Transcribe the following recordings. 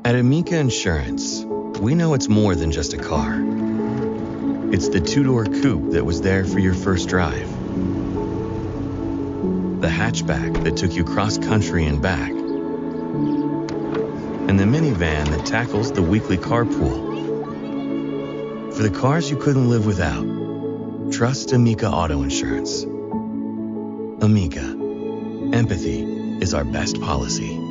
At Amica Insurance, we know it's more than just a car. It's the two-door coupe that was there for your first drive. The hatchback that took you cross-country and back. And the minivan that tackles the weekly carpool. For the cars you couldn't live without, trust Amica Auto Insurance. Amica. Empathy is our best policy.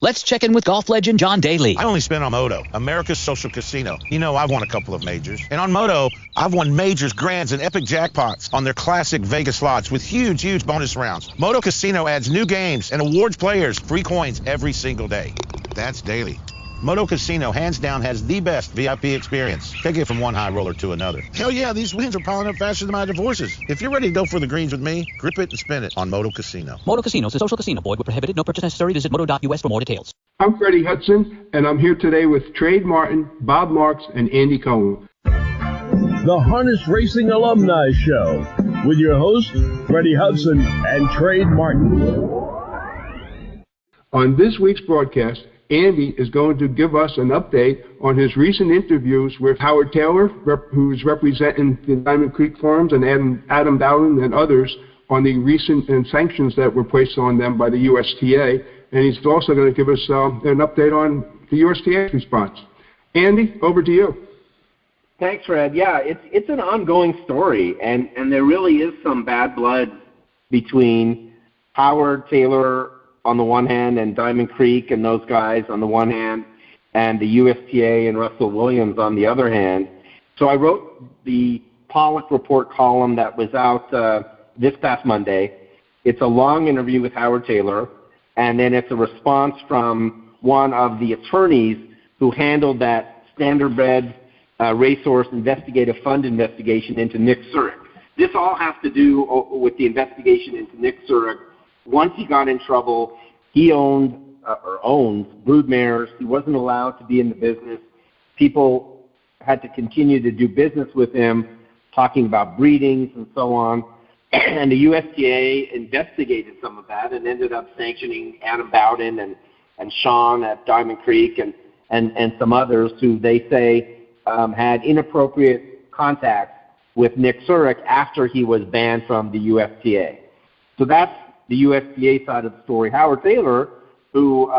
Let's check in with golf legend John Daly. I only spend on Moto, America's social casino. You know, I've won a couple of majors. And on Moto, I've won majors, grands, and epic jackpots on their classic Vegas slots with huge bonus rounds. Moto Casino adds new games and awards players free coins every single day. That's daily. Moto Casino, hands down, has the best VIP experience. Take it from one high roller to another. Hell yeah, these wins are piling up faster than my divorces. If you're ready to go for the greens with me, grip it and spin it on Moto Casino. Moto Casino is a social casino. Void where prohibited. No purchase necessary. Visit moto.us for more details. I'm Freddie Hudson, and I'm here today with Trade Martin, Bob Marks, and Andy Cohen. The Harness Racing Alumni Show with your hosts, Freddie Hudson and Trade Martin. On this week's broadcast, Andy is going to give us an update on his recent interviews with Howard Taylor, who's representing the Diamond Creek Farms, and Adam Bowden and others on the recent sanctions that were placed on them by the USDA. And he's also going to give us an update on the USDA's response. Andy, over to you. Thanks, Fred. Yeah, it's an ongoing story, and there really is some bad blood between Howard Taylor on the one hand and Diamond Creek and those guys on the one hand, and the USTA and Russell Williams on the other hand. So I wrote the Pollock Report column that was out this past Monday. It's a long interview with Howard Taylor, and then it's a response from one of the attorneys who handled that standardbred racehorse investigative fund investigation into Nick Surick. This all has to do with the investigation into Nick Surick. Once he got in trouble, he owns broodmares. He wasn't allowed to be in the business. People had to continue to do business with him, talking about breedings and so on. And the USDA investigated some of that and ended up sanctioning Adam Bowden and Sean at Diamond Creek and some others who they say had inappropriate contact with Nick Surick after he was banned from the USDA. So that's the USDA side of the story. Howard Taylor, who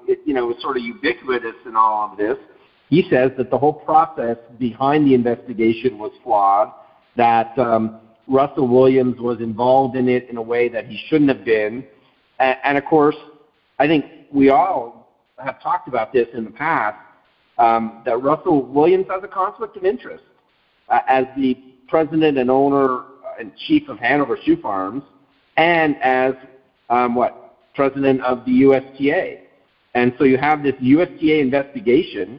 is sort of ubiquitous in all of this, he says that the whole process behind the investigation was flawed, that Russell Williams was involved in it in a way that he shouldn't have been. And of course, I think we all have talked about this in the past, that Russell Williams has a conflict of interest. As the president and owner and chief of Hanover Shoe Farms, and as president of the USDA. And so you have this USDA investigation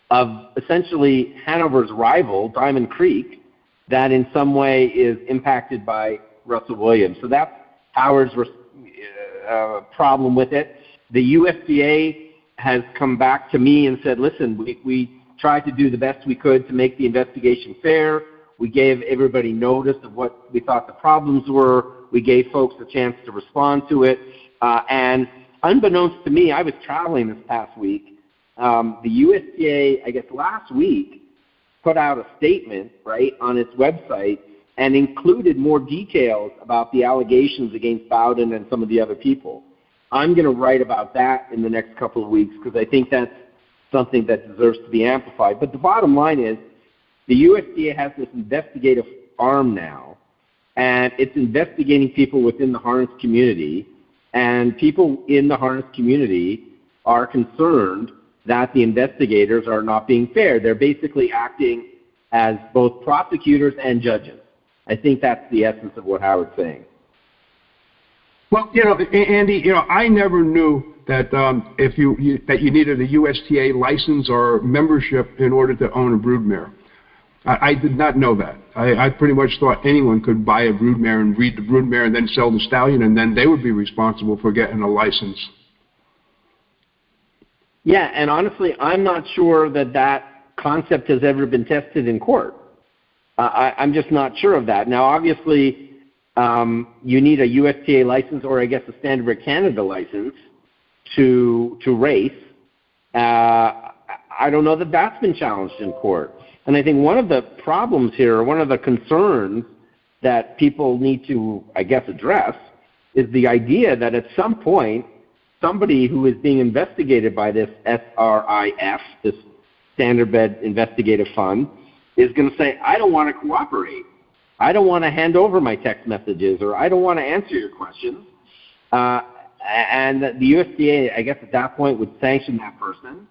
of essentially Hanover's rival, Diamond Creek, that in some way is impacted by Russell Williams. So that's Howard's problem with it. The USDA has come back to me and said, listen, we tried to do the best we could to make the investigation fair. We gave everybody notice of what we thought the problems were. We gave folks a chance to respond to it. And unbeknownst to me, I was traveling this past week. The USDA, I guess last week, put out a statement, right, on its website and included more details about the allegations against Bowden and some of the other people. I'm going to write about that in the next couple of weeks because I think that's something that deserves to be amplified. But the bottom line is the USDA has this investigative arm now, and it's investigating people within the harness community, and people in the harness community are concerned that the investigators are not being fair. They're basically acting as both prosecutors and judges. I think that's the essence of what Howard's saying. Well, Andy, I never knew that that you needed a USTA license or membership in order to own a broodmare. I did not know that. I pretty much thought anyone could buy a broodmare and breed the broodmare and then sell the stallion, and then they would be responsible for getting a license. Yeah, and honestly, I'm not sure that concept has ever been tested in court. I'm just not sure of that. Now, obviously, you need a USDA license or I guess a Standard Canada license to race, I don't know that that's been challenged in court. And I think one of the problems here, or one of the concerns that people need to, I guess, address is the idea that at some point, somebody who is being investigated by this SRIF, this Standardbred Investigative Fund, is going to say, I don't want to cooperate. I don't want to hand over my text messages, or I don't want to answer your questions. And the USDA, I guess at that point, would sanction that person.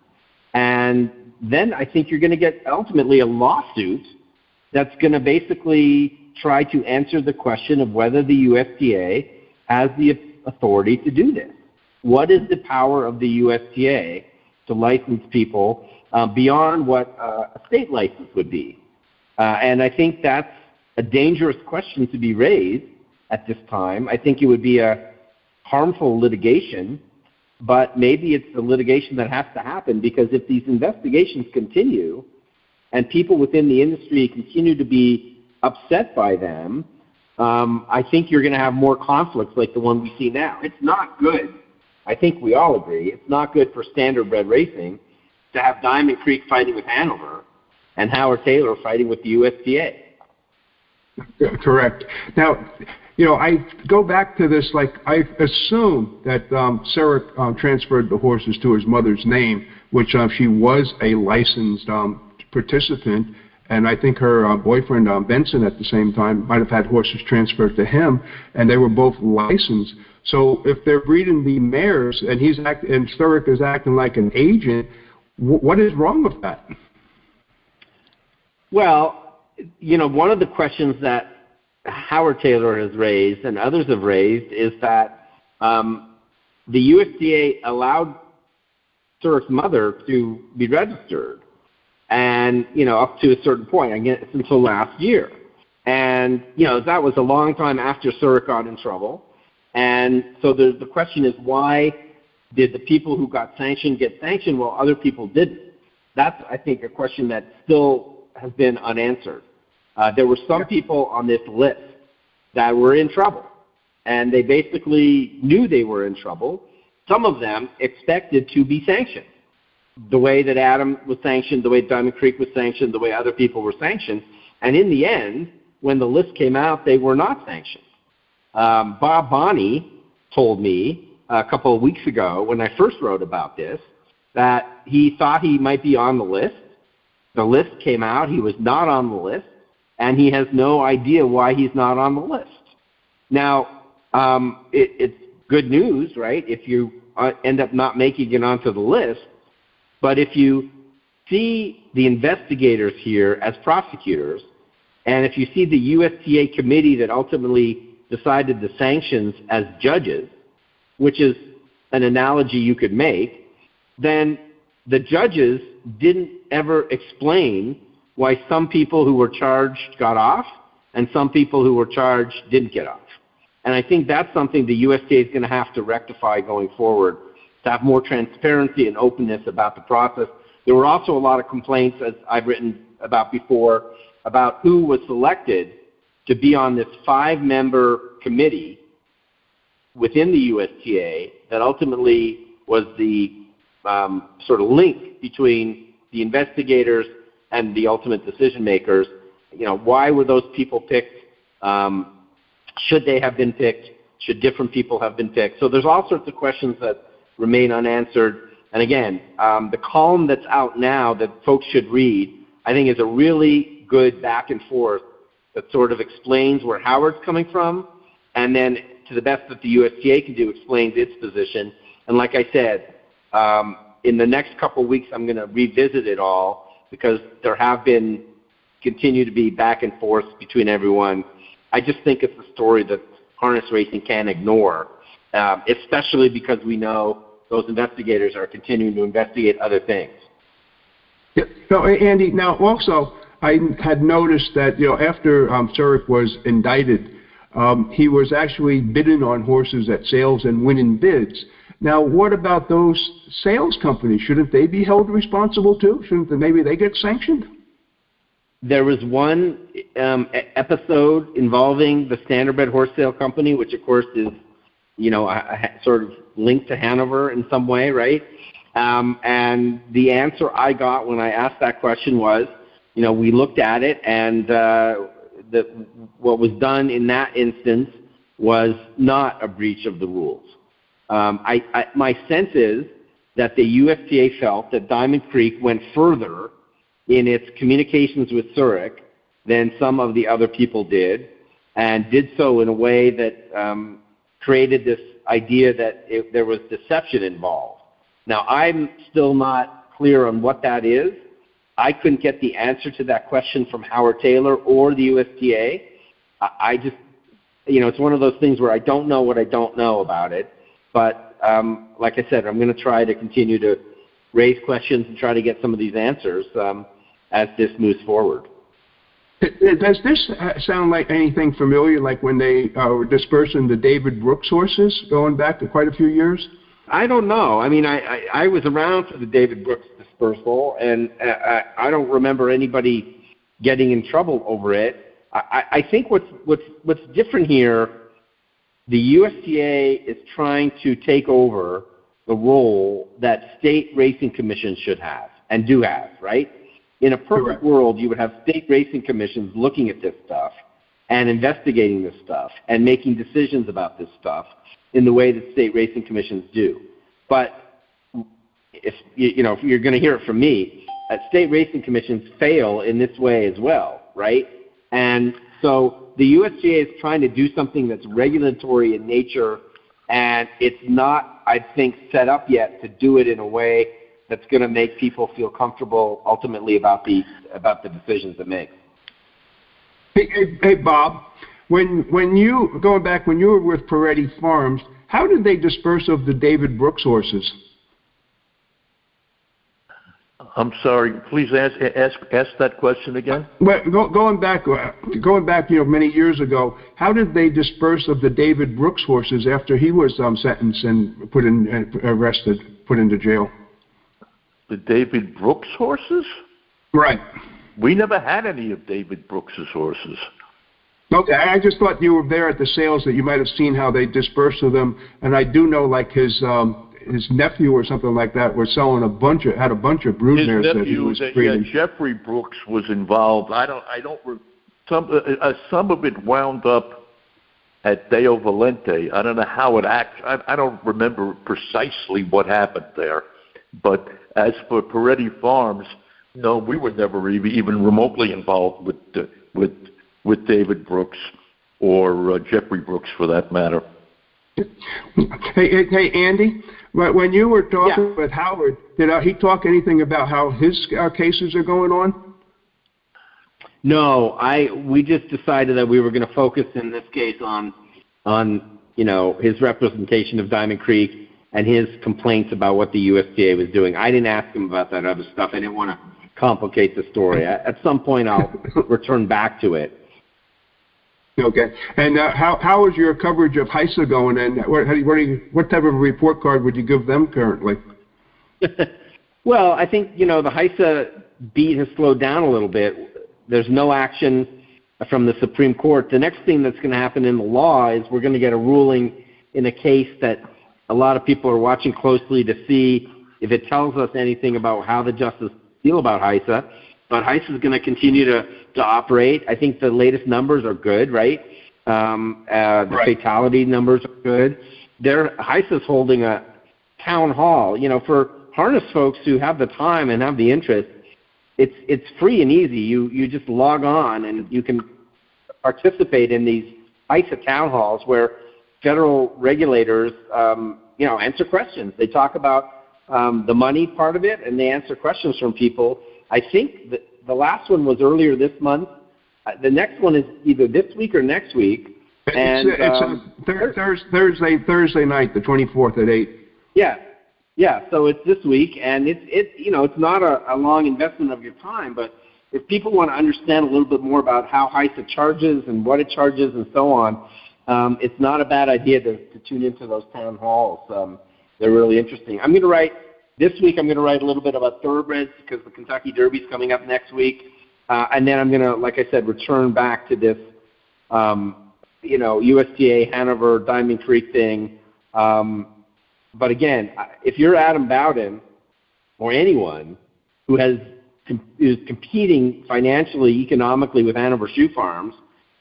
And then I think you're going to get ultimately a lawsuit that's going to basically try to answer the question of whether the USDA has the authority to do this. What is the power of the USDA to license people beyond what a state license would be? And I think that's a dangerous question to be raised at this time. I think it would be a harmful litigation, but maybe it's the litigation that has to happen, because if these investigations continue and people within the industry continue to be upset by them, I think you're going to have more conflicts like the one we see now. It's not good. I think we all agree. It's not good for standardbred racing to have Diamond Creek fighting with Hanover and Howard Taylor fighting with the USDA. Correct. Now, I go back to this, like, I assume that Surick transferred the horses to his mother's name, which she was a licensed participant, and I think her boyfriend, Benson, at the same time, might have had horses transferred to him, and they were both licensed. So if they're breeding the mares, and Surick is acting like an agent, what is wrong with that? Well, one of the questions that Howard Taylor has raised and others have raised is that the USDA allowed Surick's mother to be registered, and up to a certain point, I guess until last year, and that was a long time after Surick got in trouble, and so the question is, why did the people who got sanctioned get sanctioned while other people didn't? That's, I think, a question that still has been unanswered. There were some people on this list that were in trouble, and they basically knew they were in trouble. Some of them expected to be sanctioned, the way that Adam was sanctioned, the way Diamond Creek was sanctioned, the way other people were sanctioned. And in the end, when the list came out, they were not sanctioned. Bob Bonney told me a couple of weeks ago, when I first wrote about this, that he thought he might be on the list. The list came out, he was not on the list, and he has no idea why he's not on the list. Now, it's good news, right, if you end up not making it onto the list, but if you see the investigators here as prosecutors, and if you see the USTA committee that ultimately decided the sanctions as judges, which is an analogy you could make, then the judges didn't ever explain why some people who were charged got off and some people who were charged didn't get off. And I think that's something the USDA is going to have to rectify going forward, to have more transparency and openness about the process. There were also a lot of complaints, as I've written about before, about who was selected to be on this 5-member committee within the USDA that ultimately was the sort of link between the investigators and the ultimate decision makers. Why were those people picked? Should they have been picked? Should different people have been picked? So there's all sorts of questions that remain unanswered. And again, the column that's out now that folks should read, I think, is a really good back and forth that sort of explains where Howard's coming from, and then, to the best that the USDA can do, explains its position. And like I said, in the next couple of weeks, I'm going to revisit it all, because there have been, continue to be back and forth between everyone. I just think it's a story that Harness Racing can't ignore, especially because we know those investigators are continuing to investigate other things. Yeah. So, Andy, now also, I had noticed that, after Surick was indicted, he was actually bidding on horses at sales and winning bids. Now, what about those sales companies? Shouldn't they be held responsible too? Shouldn't maybe they get sanctioned? There was one episode involving the Standardbred Horse Sale Company, which of course is, sort of linked to Hanover in some way, right? And the answer I got when I asked that question was, we looked at it, and what was done in that instance was not a breach of the rules. My sense is that the USDA felt that Diamond Creek went further in its communications with Surick than some of the other people did, and did so in a way that created this idea that there was deception involved. Now, I'm still not clear on what that is. I couldn't get the answer to that question from Howard Taylor or the USDA. I just, it's one of those things where I don't know what I don't know about it. But like I said, I'm going to try to continue to raise questions and try to get some of these answers as this moves forward. Does this sound like anything familiar, like when they were dispersing the David Brooks horses going back to quite a few years? I don't know. I mean, I was around for the David Brooks dispersal, and I don't remember anybody getting in trouble over it. I think what's different here, the USDA is trying to take over the role that state racing commissions should have and do have, right? In a perfect world, you would have state racing commissions looking at this stuff and investigating this stuff and making decisions about this stuff in the way that state racing commissions do. But if you're going to hear it from me, state racing commissions fail in this way as well, right? And so the USDA is trying to do something that's regulatory in nature, and it's not, I think, set up yet to do it in a way that's going to make people feel comfortable ultimately about the decisions it makes. Hey, Bob, when you were with Peretti Farms, how did they disperse of the David Brooks horses? I'm sorry. Please ask that question again. Well, going back, many years ago, how did they disperse of the David Brooks horses after he was sentenced and arrested, put into jail? The David Brooks horses? Right. We never had any of David Brooks's horses. Okay, I just thought you were there at the sales that you might have seen how they dispersed of them, and I do know like his nephew or something like that was selling a bunch of broodmares that he was breeding. Yeah, Jeffrey Brooks was involved. Some of it wound up at Deo Valente. I don't know how I don't remember precisely what happened there. But as for Peretti Farms, no, we were never even remotely involved with David Brooks or Jeffrey Brooks, for that matter. Hey, Andy, when you were talking with Howard, did he talk anything about how his cases are going on? No, we just decided that we were going to focus in this case on his representation of Diamond Creek and his complaints about what the USDA was doing. I didn't ask him about that other stuff. I didn't want to complicate the story. At some point, I'll return back to it. Okay. And how is your coverage of HISA going? And what type of a report card would you give them currently? Well, I think, the HISA beat has slowed down a little bit. There's no action from the Supreme Court. The next thing that's going to happen in the law is we're going to get a ruling in a case that a lot of people are watching closely to see if it tells us anything about how the justices feel about HISA. But HISA is going to continue to operate. I think the latest numbers are good, right? The fatality numbers are good. HISA is holding a town hall. For harness folks who have the time and have the interest, it's free and easy. You just log on and you can participate in these HISA town halls where federal regulators, answer questions. They talk about the money part of it, and they answer questions from people. I think the last one was earlier this month. The next one is either this week or next week. It's Thursday night, the 24th at 8. Yeah. So it's this week, and it's not a long investment of your time, but if people want to understand a little bit more about how HISA charges and what it charges and so on, it's not a bad idea to tune into those town halls. They're really interesting. This week I'm going to write a little bit about thoroughbreds because the Kentucky Derby's coming up next week. And then I'm going to, like I said, return back to this, USDA, Hanover, Diamond Creek thing. But again, if you're Adam Bowden or anyone who is competing financially, economically with Hanover Shoe Farms,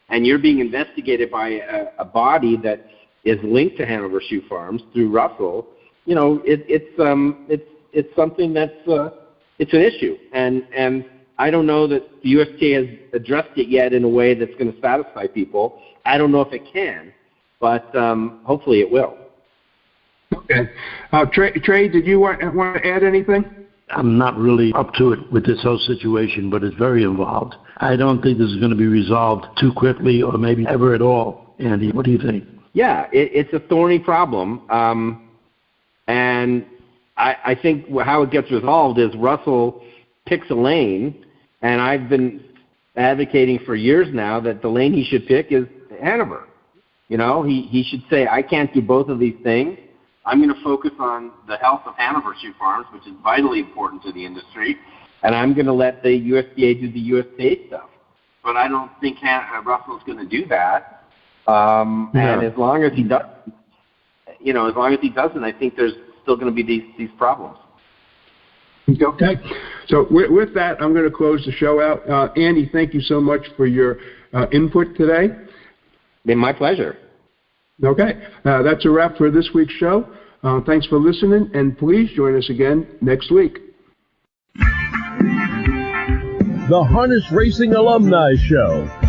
and you're being investigated by a body that is linked to Hanover Shoe Farms through Russell, you know, it's something that's it's an issue, and I don't know that the USDA has addressed it yet in a way that's going to satisfy people. I don't know if it can, but hopefully it will. Okay, Trey, did you want to add anything? I'm not really up to it with this whole situation, but it's very involved. I don't think this is going to be resolved too quickly or maybe ever at all. Andy, what do you think? Yeah, it's a thorny problem. And I think how it gets resolved is Russell picks a lane, and I've been advocating for years now that the lane he should pick is Hanover. You know, he should say, I can't do both of these things. I'm going to focus on the health of Hanover Shoe Farms, which is vitally important to the industry, and I'm going to let the USDA do the USDA stuff. But I don't think Russell's going to do that. And as long as he doesn't, I think there's still going to be these problems. Okay. So with that, I'm going to close the show out. Andy, thank you so much for your input today. Been my pleasure. Okay. That's a wrap for this week's show. Thanks for listening, and please join us again next week. The Harness Racing Alumni Show.